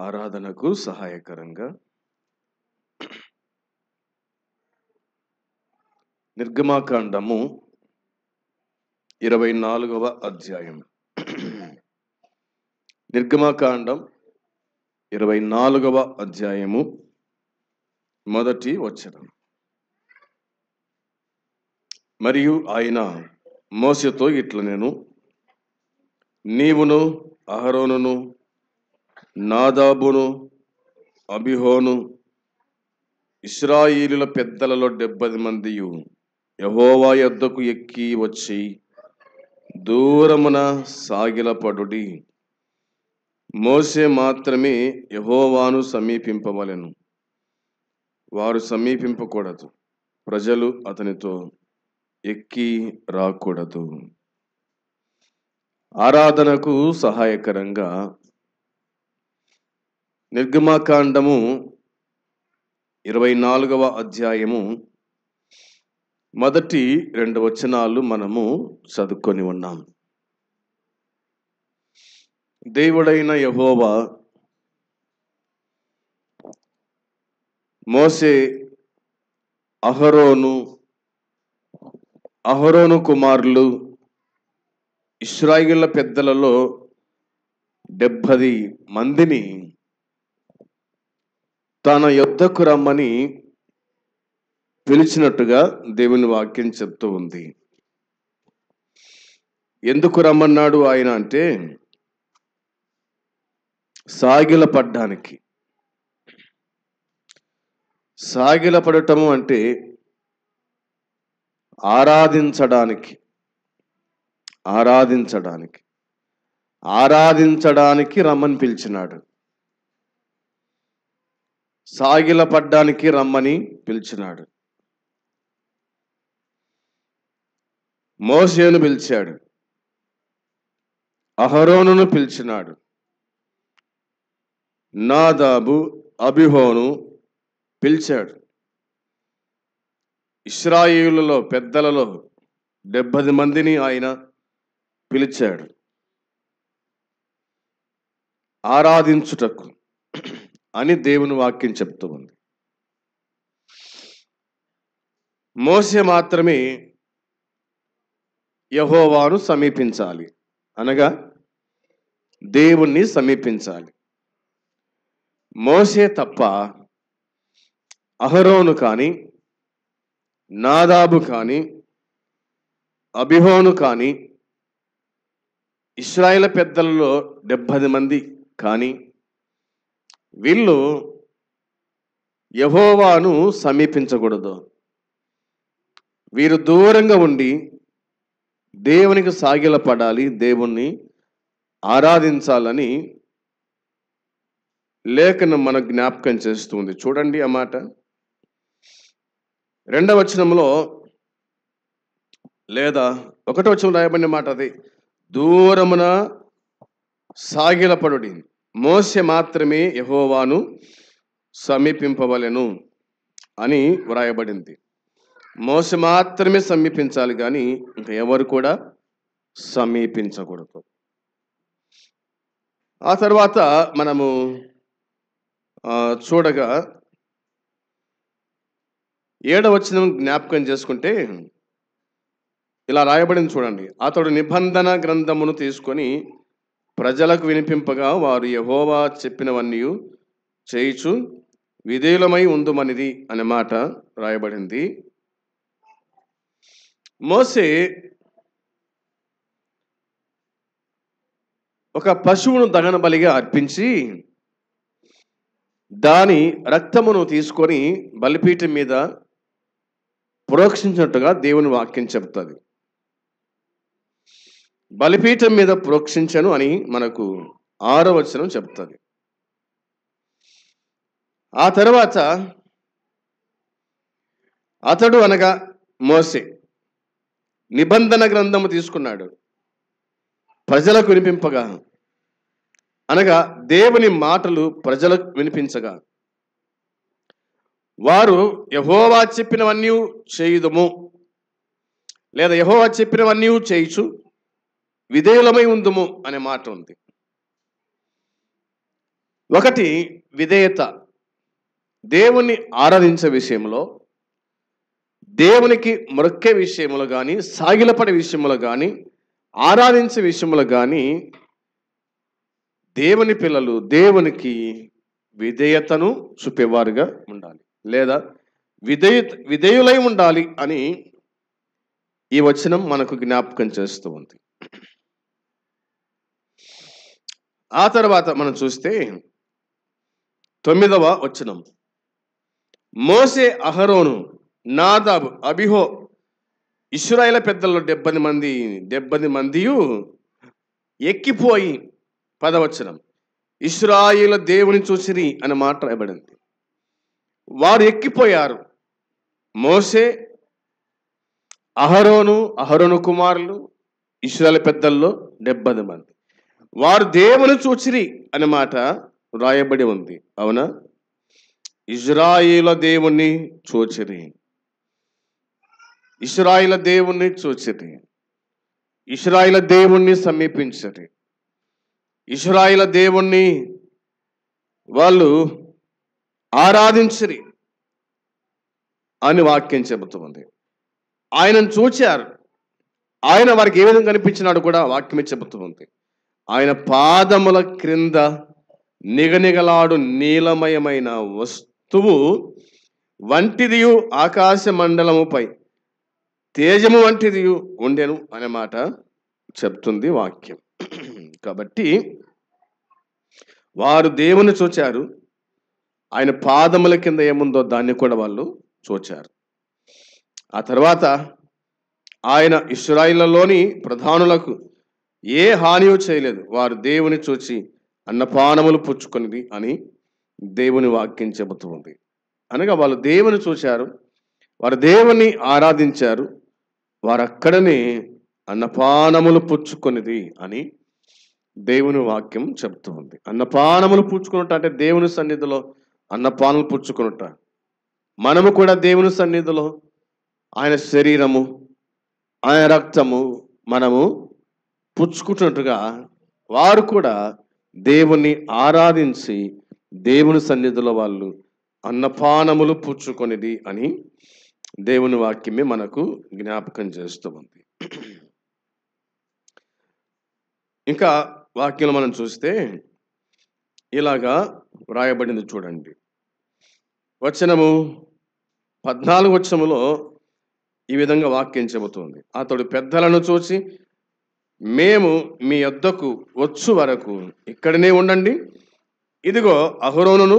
ఆరాధనకు సహాయకరంగా నిర్గమాకాండము 24వ అధ్యాయం. నిర్గమాకాండం 24వ అధ్యాయము మొదటి వచనం. మరియు ఆయన మోషేతో ఇట్లనెను, నీవును అహరోనును నాదాబును అబీహును ఇశ్రాయేలుల పెద్దలలో 70 మందియు యెహోవా యొద్దకు ఎక్కి వచ్చి దూరమున సాగిలపడుడి. మోషే మాత్రమే యెహోవాను సమీపింపవలెను, వారు సమీపింపకూడదు. ప్రజలు అతనితో ఎక్కి రాకూడదు. ఆరాధనకు సహాయకరంగా నిర్గమాకాండము 24వ అధ్యాయము మొదటి 2 వచనాలు మనము చదువుకొని ఉన్నాం. దేవుడైన యెహోవా మోషే అహరోను కుమారులు ఇశ్రాయేలు పెద్దలలో 70 మందిని తన యొద్దకు రమ్మని పిలిచినట్టుగా దేవుని వాక్యం చెప్తూ ఉంది. ఎందుకు రమ్మన్నాడు ఆయన అంటే, సాగిలపడ్డానికి. సాగిలపడటము అంటే ఆరాధించడానికి రమ్మని పిలిచినాడు. సాగిలపడ్డానికి రమ్మని పిలిచినాడు. మోషేను పిలిచాడు, అహరోనును పిలిచినాడు, నాదాబు అబీహును పిలిచాడు. ఇశ్రాయేలులో పెద్దలలో 70 మందిని ఆయన పిలిచాడు ఆరాధించుటకు అని దేవుని వాక్యం చెప్తూ ఉంది. మోషే మాత్రమే యెహోవాను సమీపించాలి, అనగా దేవుణ్ణి సమీపించాలి. మోషే తప్ప అహరోను కానీ, నాదాబు కానీ, అబీహును కానీ, ఇశ్రాయేలు పెద్దలలో 70 మంది కానీ వీళ్ళు యెహోవాను సమీపించకూడదు. వీరు దూరంగా ఉండి దేవునికి సాగిలపడాలి, దేవుణ్ణి ఆరాధించాలని లేఖనం మనకు జ్ఞాపకం చేస్తుంది. చూడండి ఆ మాట 2వ వచనంలో, లేదా 1వ వచనం రాయబడిన మాట అది, దూరమున సాగిలపడుడి. మోషే మాత్రమే యెహోవాను సమీపింపవలెను అని వ్రాయబడింది. మోషే మాత్రమే సమీపించాలి, కానీ ఇంకా ఎవరు కూడా సమీపించకూడదు. ఆ తర్వాత మనము చూడగా 7వ వచనం జ్ఞాపకం చేసుకుంటే ఇలా రాయబడింది చూడండి. అతడు నిబంధన గ్రంథమును తీసుకొని ప్రజలకు వినిపింపగా వారు యెహోవా చెప్పినవన్నీ చేయుచు విధేయులమై ఉందుమనిది అనే మాట రాయబడింది. మోషే ఒక పశువును దహన బలిగా అర్పించి దాని రక్తమును తీసుకొని బలిపీఠం మీద ప్రోక్షించినట్టుగా దేవుని వాక్యం చెప్తుంది. బలిపీఠం మీద ప్రోక్షించను అని మనకు 6వ వచనం చెప్తుంది. ఆ తర్వాత అతడు అనగా మోషే నిబంధన గ్రంథము తీసుకున్నాడు, ప్రజలకు వినిపింపగా, అనగా దేవుని మాటలు ప్రజలకు వినిపించగా వారు యెహోవా చెప్పినవన్నీ చేయుదుము, లేదా యెహోవా చెప్పినవన్నీ చేయుచు విధేయులమై ఉందుము అనే మాట ఉంది. ఒకటి విధేయత. దేవుణ్ణి ఆరాధించే విషయంలో, దేవునికి మొక్కే విషయంలో కానీ, సాగిలపడే విషయంలో కానీ, ఆరాధించే విషయంలో కానీ దేవుని పిల్లలు దేవునికి విధేయతను చూపేవారుగా ఉండాలి, లేదా విధేయులై ఉండాలి అని ఈ వచనం మనకు జ్ఞాపకం చేస్తూ ఉంది. ఆ తర్వాత మనం చూస్తే 9వ వచనం, మోసే, అహరోను, నాదాబు, అబిహో, ఇశ్రాయేల పెద్దల్లో 70 మందియు ఎక్కిపోయి, 10వ వచనం, ఇశ్రాయేలు దేవుని చూసిరి అనే మాట రాయబడింది. వారు ఎక్కిపోయారు. మోసే, అహరోను కుమారులు, ఇశ్రాయేలు పెద్దల్లో 70 మంది వారు దేవుని చూసిరి అనే మాట రాయబడి ఉంది. అవునా? ఇశ్రాయేలు దేవుణ్ణి చూచిరి, ఇశ్రాయేలు దేవుణ్ణి చూచిరి, ఇశ్రాయేలు దేవుణ్ణి సమీపించరి, ఇశ్రాయేలు దేవుణ్ణి వాళ్ళు ఆరాధించరి అని వాక్యం చెబుతుంది. ఆయనను చూచారు. ఆయన వారికి ఏ విధంగా కనిపించినాడు కూడా వాక్యమే చెబుతుంది. ఆయన పాదముల క్రింద నిగనిగలాడు నీలమయమైన వస్తువు వంటిదియు, ఆకాశ మండలముపై తేజము వంటిదియు ఉండెను అనే మాట చెప్తుంది వాక్యం. కాబట్టి వారు దేవుని చూచారు. ఆయన పాదముల కింద ఏముందో దాన్ని కూడా వాళ్ళు చూచారు. ఆ తర్వాత ఆయన ఇశ్రాయేలులోని ప్రధానులకు ఏ హానియూ చేయలేదు. వారు దేవుని చూచి అన్నపానములు పుచ్చుకొనిది అని దేవుని వాక్యం చెబుతూ ఉంది. అనగా వాళ్ళు దేవుని చూశారు, వారు దేవుని ఆరాధించారు, వారు అక్కడనే అన్నపానములు పుచ్చుకొనిది అని దేవుని వాక్యం చెబుతూ ఉంది. అన్నపానములు పుచ్చుకున్నట్టు అంటే దేవుని సన్నిధిలో అన్నపానములు పుచ్చుకున్నట్ట. మనము కూడా దేవుని సన్నిధిలో ఆయన శరీరము, ఆయన రక్తము మనము పుచ్చుకుంటున్నట్టుగా వారు కూడా దేవుణ్ణి ఆరాధించి దేవుని సన్నిధిలో వాళ్ళు అన్నపానములు పుచ్చుకొనిది అని దేవుని వాక్యమే మనకు జ్ఞాపకం చేస్తూ ఉంది. ఇంకా వాక్యంలో మనం చూస్తే ఇలాగా వ్రాయబడింది చూడండి. వచనము 14 వచనములో ఈ విధంగా వాక్యం చెబుతుంది. అతడు పెద్దలను చూసి, మేము మీ యొద్దకు వచ్చు వరకు ఇక్కడనే ఉండండి. ఇదిగో అహరోనును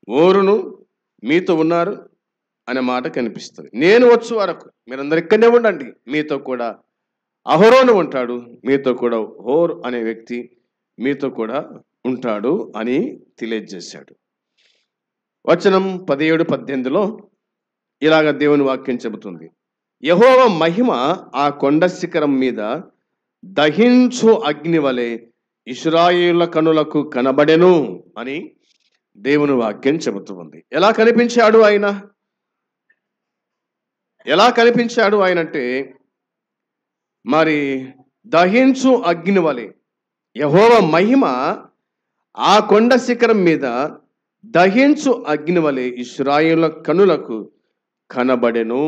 ఓరును మీతో ఉన్నారు అనే మాట కనిపిస్తుంది. నేను వచ్చు వరకు మీరందరు ఇక్కడనే ఉండండి, మీతో కూడా అహరోను ఉంటాడు, మీతో కూడా హోర్ అనే వ్యక్తి మీతో కూడా ఉంటాడు అని తెలియజేశాడు. వచనం 17-18లో ఇలాగ దేవుని వాక్యం చెబుతుంది. యెహోవా మహిమ ఆ కొండ శిఖరం మీద దహించు అగ్ని వలె ఇశ్రాయేలు కనులకు కనబడెను అని దేవుని వాక్యం చెబుతూ ఉంది. ఎలా కనిపించాడు ఆయన? ఎలా కనిపించాడు ఆయన అంటే, మరి దహించు అగ్ని వలె యెహోవా మహిమ ఆ కొండ శిఖరం మీద దహించు అగ్ని వలె ఇశ్రాయేలు కనులకు కనబడెను.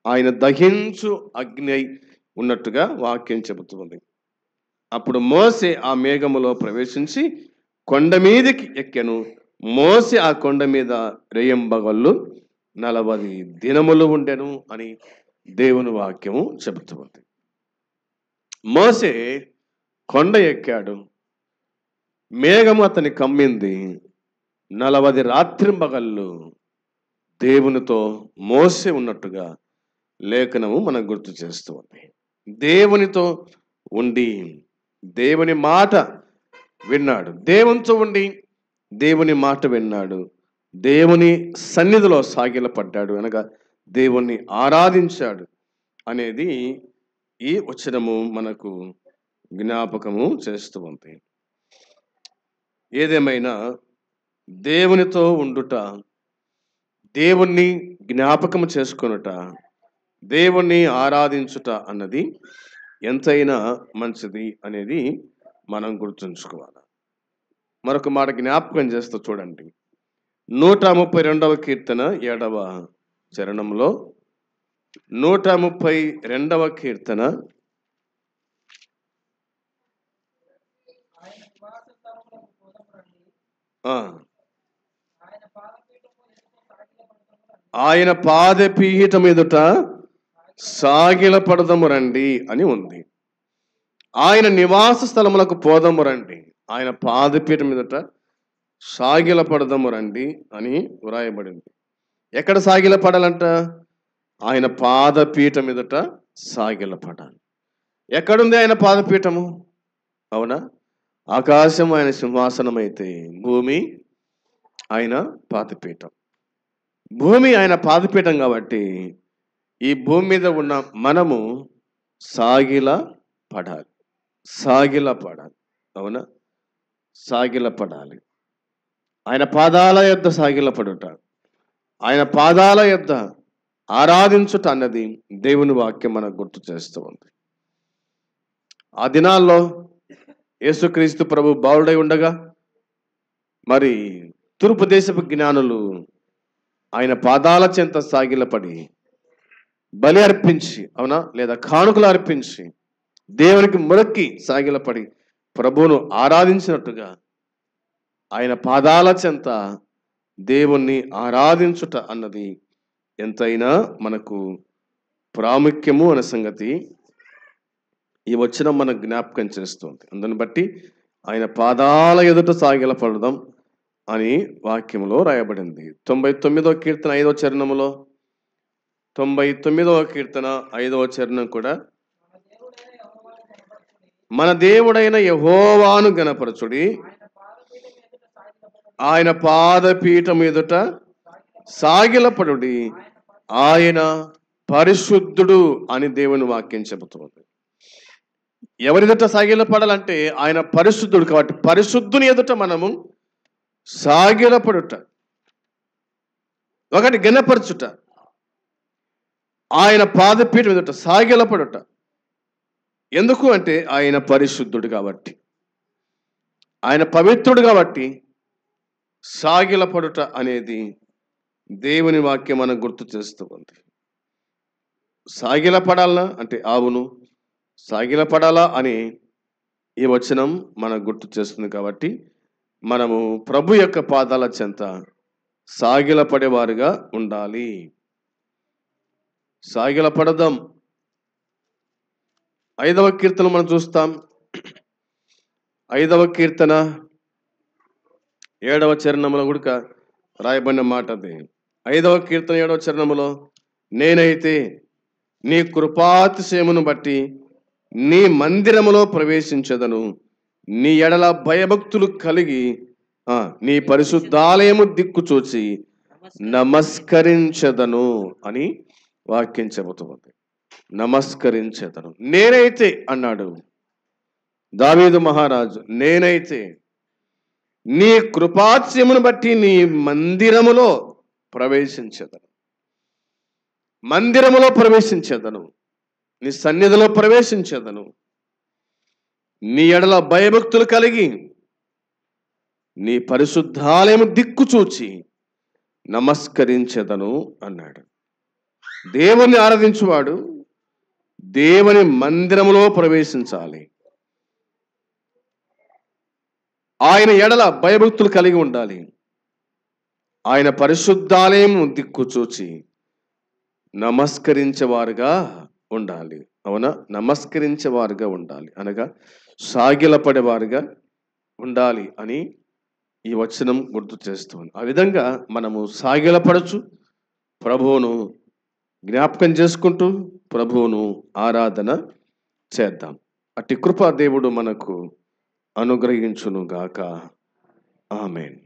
ఆయన దహించు అగ్ని అయి ఉన్నట్టుగా వాక్యం చెబుతుంది. అప్పుడు మోసే ఆ మేఘములో ప్రవేశించి కొండ మీదకి ఎక్కెను. మోసే ఆ కొండ మీద రేయింబగళ్ళు 40 దినములు ఉండెను అని దేవుని వాక్యము చెబుతుంది. మోసే కొండ ఎక్కాడు, మేఘము అతని కమ్మింది. 40 రాత్రింబగళ్ళు దేవునితో మోసే ఉన్నట్టుగా లేఖనము మనకు గుర్తు చేస్తూ ఉంది. దేవునితో ఉండి దేవుని మాట విన్నాడు, దేవునితో ఉండి దేవుని మాట విన్నాడు, దేవుని సన్నిధిలో సాగిలపడ్డాడు, అనగా దేవుణ్ణి ఆరాధించాడు అనేది ఈ వచనము మనకు జ్ఞాపకము చేస్తూ ఉంది. ఏదేమైనా దేవునితో ఉండుట, దేవుణ్ణి జ్ఞాపకము చేసుకొనుట, దేవుణ్ణి ఆరాధించుట అన్నది ఎంతైనా మంచిది అనేది మనం గుర్తుంచుకోవాలి. మరొక మాట జ్ఞాపకం చేస్తూ చూడండి. 132వ కీర్తన 7వ చరణంలో, 132వ కీర్తన ఆయన పాదపీఠం ఎదుట సాగిల పడదము రండి అని ఉంది. ఆయన నివాస స్థలములకు పోదము రండి, ఆయన పాదపీఠం ఎదుట సాగిల పడదము రండి అని వ్రాయబడింది. ఎక్కడ సాగిల పడాలంట? ఆయన పాదపీఠం ఎదుట సాగిల పడాలి. ఎక్కడుంది ఆయన పాదపీఠము? అవునా, ఆకాశం ఆయన సింహాసనం అయితే భూమి ఆయన పాదపీఠం. భూమి ఆయన పాదపీఠం కాబట్టి ఈ భూమి మీద ఉన్న మనము సాగిల పడాలి, సాగిల పడాలి. అవునా, సాగిల పడాలి. ఆయన పాదాల యొద్ద సాగిల పడుట, ఆయన పాదాల యొద్ద ఆరాధించుట అన్నది దేవుని వాక్యం మనకు గుర్తు చేస్తూ ఉంది. ఆ దినాల్లో యేసుక్రీస్తు ప్రభు బాలుడై ఉండగా మరి తూర్పు దేశపు జ్ఞానులు ఆయన పాదాల చెంత సాగిలపడి బలి అర్పించి, అవునా, లేదా కానుకలు అర్పించి దేవునికి మొరక్కి సాగిలపడి ప్రభువును ఆరాధించినట్టుగా ఆయన పాదాల చెంత దేవుణ్ణి ఆరాధించుట అన్నది ఎంతైనా మనకు ప్రాముఖ్యము అనే సంగతి ఈ వచనం మనకు జ్ఞాపకం చేస్తుంది. అందుని బట్టి ఆయన పాదాల ఎదుట సాగిల పడదాం అని వాక్యంలో రాయబడింది. 99వ కీర్తన 5వ చరణములో, 99వ కీర్తన 5వ చరణం కూడా, మన దేవుడైన యెహోవాను గణపరచుడి, ఆయన పాదపీఠం ఎదుట సాగిలపడుడి, ఆయన పరిశుద్ధుడు అని దేవుని వాక్యం చెబుతుంది. ఎవరిదట సాగిలపడాలంటే ఆయన పరిశుద్ధుడు కాబట్టి పరిశుద్ధుని ఎదుట మనము సాగిలపడుట, ఒకటి గణపరచుట, ఆయన పాదపీఠం ఎదుట సాగిలపడుట. ఎందుకు అంటే ఆయన పరిశుద్ధుడు కాబట్టి, ఆయన పవిత్రుడు కాబట్టి సాగిలపడుట అనేది దేవుని వాక్యం మనకు గుర్తు చేస్తూ ఉంది. సాగిలపడాలా అంటే అవును, సాగిలపడాలా అని ఈ వచనం మనకు గుర్తు చేస్తుంది. కాబట్టి మనము ప్రభు యొక్క పాదాల చెంత సాగిలపడేవారుగా ఉండాలి. సాగిలపడదాం. 5వ కీర్తన మనం చూస్తాం. 5వ కీర్తన 7వ చరణంలో కూడా రాయబడిన మాట అది. 5వ కీర్తన 7వ చరణంలో, నేనైతే నీ కృపాతిశయమును బట్టి నీ మందిరములో ప్రవేశించదను, నీ ఎడల భయభక్తులు కలిగి నీ పరిశుద్ధాలయము దిక్కు చూచి నమస్కరించదను అని వాక్యం చెబుతుంది. నమస్కరించదను. నేనైతే అన్నాడు దావీదు మహారాజు, నేనైతే నీ కృపాతిశయమును బట్టి నీ మందిరములో ప్రవేశించదను, మందిరములో ప్రవేశించదను, నీ సన్నిధిలో ప్రవేశించదను, నీ ఎడల భయభక్తులు కలిగి నీ పరిశుద్ధాలయము దిక్కు చూచి నమస్కరించదను అన్నాడు. దేవుని ఆరాధించువాడు దేవుని మందిరములో ప్రవేశించాలి, ఆయన ఎడల భయభక్తులు కలిగి ఉండాలి, ఆయన పరిశుద్ధాలయము దిక్కు చూచి నమస్కరించేవారుగా ఉండాలి. అవునా, నమస్కరించేవారుగా ఉండాలి అనగా సాగిలపడేవారుగా ఉండాలి అని ఈ వచనం గుర్తు చేస్తుంది. ఆ విధంగా మనము సాగిలపడచ్చు, ప్రభువును జ్ఞాపకం చేసుకుంటూ ప్రభువును ఆరాధన చేద్దాం. అట్టి కృప దేవుడు మనకు అనుగ్రహించును గాక. ఆమేన్.